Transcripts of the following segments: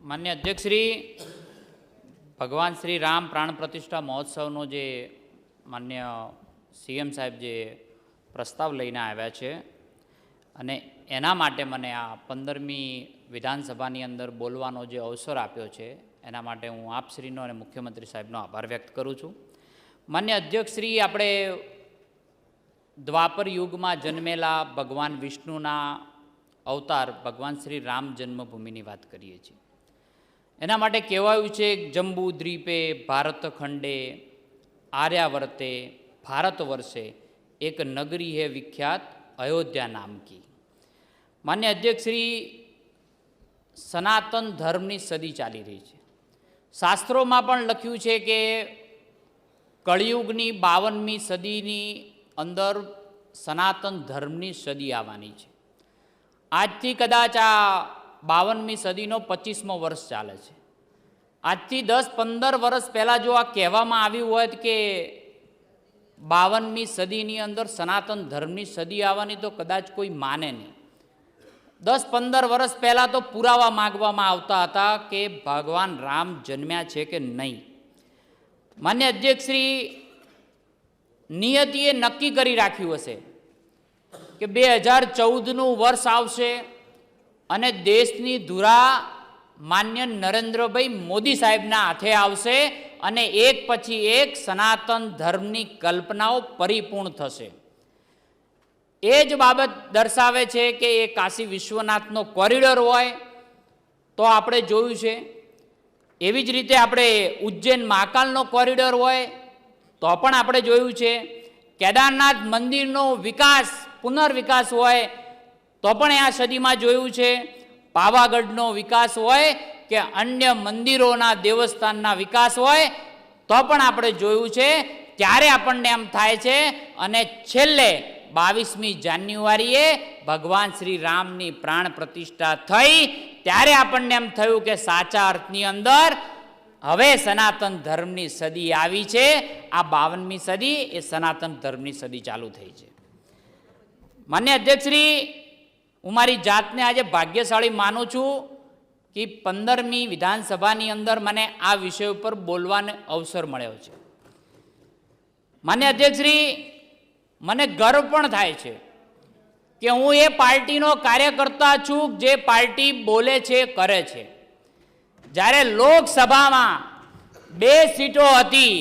માન્ય અધ્યક્ષશ્રી, ભગવાન શ્રી રામ પ્રાણ પ્રતિષ્ઠા મહોત્સવનો જે માન્ય સીએમ સાહેબ જે પ્રસ્તાવ લઈને આવ્યા છે અને એના માટે મને આ 15મી વિધાનસભાની અંદર બોલવાનો જે અવસર આપ્યો છે એના માટે હું આપશ્રીનો અને મુખ્યમંત્રી સાહેબનો આભાર વ્યક્ત કરું છું. માન્ય અધ્યક્ષશ્રી, આપણે દ્વાપર યુગમાં જન્મેલા ભગવાન વિષ્ણુના અવતાર ભગવાન શ્રી રામ જન્મભૂમિની વાત કરીએ છીએ. એના માટે કહેવાયું છે જંબુ દ્વીપે ભારત ખંડે આર્યાવર્તે ભારત વર્ષે એક નગરી હે વિખ્યાત અયોધ્યા નામ કી. માન્ય અધ્યક્ષશ્રી, સનાતન ધર્મની સદી ચાલી રહી છે. શાસ્ત્રોમાં પણ લખ્યું છે કે કળિયુગની 52મી સદીની અંદર સનાતન ધર્મની સદી આવવાની છે. આજથી કદાચ આ 52મી સદીનો 25મો વર્ષ ચાલે છે. આજથી 10-15 વર્ષ પહેલાં જો આ કહેવામાં આવ્યું હોત કે 52મી સદીની અંદર સનાતન ધર્મની સદી આવવાની તો કદાચ કોઈ માને નહીં. 10-15 વર્ષ પહેલાં તો પુરાવા માગવામાં આવતા હતા કે ભગવાન રામ જન્મ્યા છે કે નહીં. માન્ય અધ્યક્ષશ્રી, નિયતિએ નક્કી કરી રાખ્યું હશે કે 2014નું વર્ષ આવશે અને દેશની ધુરા માન્ય નરેન્દ્રભાઈ મોદી સાહેબના હાથે આવશે અને એક પછી એક સનાતન ધર્મની કલ્પનાઓ પરિપૂર્ણ થશે. એ જ બાબત દર્શાવે છે કે એ કાશી વિશ્વનાથનો કોરિડોર હોય તો આપણે જોયું છે, એવી જ રીતે આપણે ઉજ્જૈન મહાકાલનો કોરિડોર હોય તો પણ આપણે જોયું છે, કેદારનાથ મંદિરનો વિકાસ પુનર્વિકાસ હોય તો પણ આ સદીમાં જોયું છે, પાવાગઢનો વિકાસ હોય કે અન્ય મંદિરોના દેવસ્થાનના વિકાસ હોય તો પણ આપણે જોયું છે. ત્યારે આપણને એમ થાય છે અને છેલ્લે 22મી જાન્યુઆરીએ ભગવાન શ્રી રામની પ્રાણ પ્રતિષ્ઠા થઈ ત્યારે આપણને એમ થયું કે સાચા અર્થની અંદર હવે સનાતન ધર્મની સદી આવી છે. આ 52મી સદી એ સનાતન ધર્મની સદી ચાલુ થઈ છે. માન્ય અધ્યક્ષશ્રી, હું મારી જાતને આજે ભાગ્યશાળી માનું છું કે 15મી વિધાનસભાની અંદર મને આ વિષય ઉપર બોલવાનો અવસર મળ્યો છે. માન્ય અધ્યક્ષશ્રી, મને ગર્વ પણ થાય છે કે હું એ પાર્ટીનો કાર્યકર્તા છું જે પાર્ટી બોલે છે કરે છે. જ્યારે લોકસભામાં 2 સીટો હતી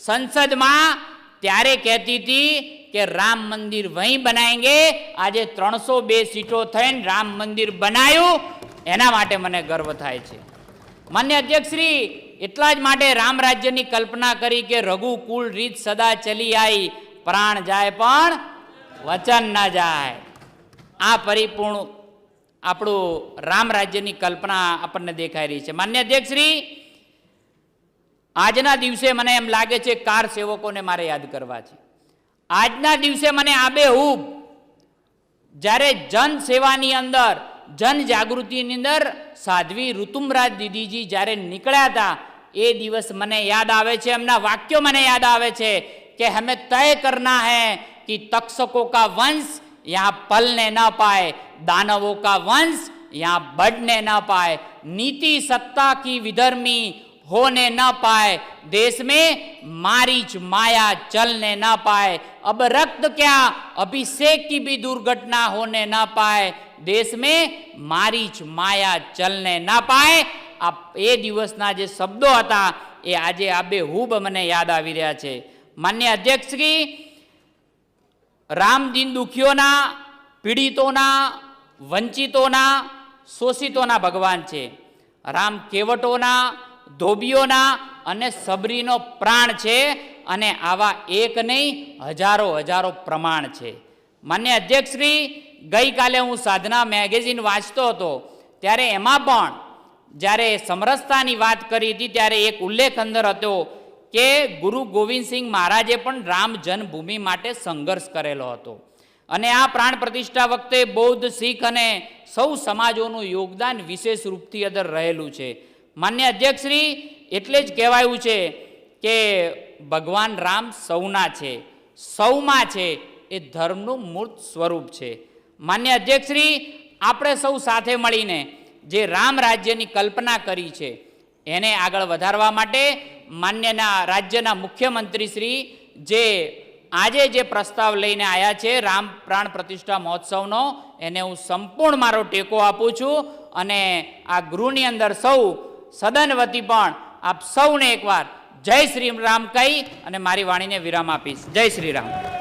સંસદમાં ત્યારે કહેતી હતી કે રામ મંદિર વહીં બનાએંગે. આજે 302 સીટો થઈને રામ મંદિર બનાવ્યું, એના માટે મને ગર્વ થાય છે. માન્ય અધ્યક્ષશ્રી, એટલા જ માટે રામ રાજ્યની કલ્પના કરી કે રઘુકુળ રીત સદા ચલી આવી, પ્રાણ જાય પણ વચન ના જાય. આ પરિપૂર્ણ આપણું રામ રાજ્યની કલ્પના આપણને દેખાઈ રહી છે. માન્ય અધ્યક્ષશ્રી, આજના દિવસે મને એમ લાગે છે કાર સેવકોને મારે યાદ કરવા છે. આજના દિવસે મને આબેહૂબ જ્યારે જન સેવાની અંદર જન જાગૃતિની અંદર સાધ્વી ઋતુમરાજ દીદીજી જ્યારે નીકળ્યા હતા એ દિવસ મને યાદ આવે છે. એમના વાક્યો મને યાદ આવે છે कि हमें तय करना है कि तक्षकों का वंश यहाँ पलने न पाए, दानवों का वंश यहाँ बढ़ने न पाए, नीति सत्ता की विधर्मी होने न पाए, देश में मारीच माया चलने न पाए, अब रक्त क्या अभिषेक की भी दुर्घटना होने न पाए, देश में मारीच माया चलने न पाए. आप ए दिवसना जे शब्दों हता ए आजे आबेहूब मने याद आवी रह्या छे. मान्य अध्यक्षश्री, राम दीन दुखियोना, पीड़ितोना, वंचितोना, शोषितोना भगवान छे. राम केवटोना, धोबीओना अने सबरीनो प्राण छे अने आवा एक नहीं हजारों हजारों प्रमाण छे. मान्य अध्यक्षश्री, गई काले हूँ साधना मैगेजीन वाँचतो हतो त्यारे एमां पण ज्यारे समरसतानी वात करी हती त्यारे एक उल्लेख अंदर हतो કે ગુરુ ગોવિંદસિંહ મહારાજે પણ રામ જન્મભૂમિ માટે સંઘર્ષ કરેલો હતો અને આ પ્રાણ પ્રતિષ્ઠા વખતે બૌદ્ધ, શીખ અને સૌ સમાજોનું યોગદાન વિશેષ રૂપથી અંદર રહેલું છે. માન્ય અધ્યક્ષશ્રી, એટલે જ કહેવાયું છે કે ભગવાન રામ સૌના છે, સૌમાં છે, એ ધર્મનું મૂર્ત સ્વરૂપ છે. માન્ય અધ્યક્ષશ્રી, આપણે સૌ સાથે મળીને જે રામ રાજ્યની કલ્પના કરી છે એને આગળ વધારવા માટે માન્યના રાજ્યના મુખ્યમંત્રી શ્રી જે આજે જે પ્રસ્તાવ લઈને આવ્યા છે રામ પ્રાણ પ્રતિષ્ઠા મહોત્સવનો, એને હું સંપૂર્ણ મારો ટેકો આપું છું. અને આ ગૃહની અંદર સૌ સદન વતી પણ આપ સૌને એકવાર જય શ્રી રામ કહી અને મારી વાણીને વિરામ આપીશ. જય શ્રી રામ.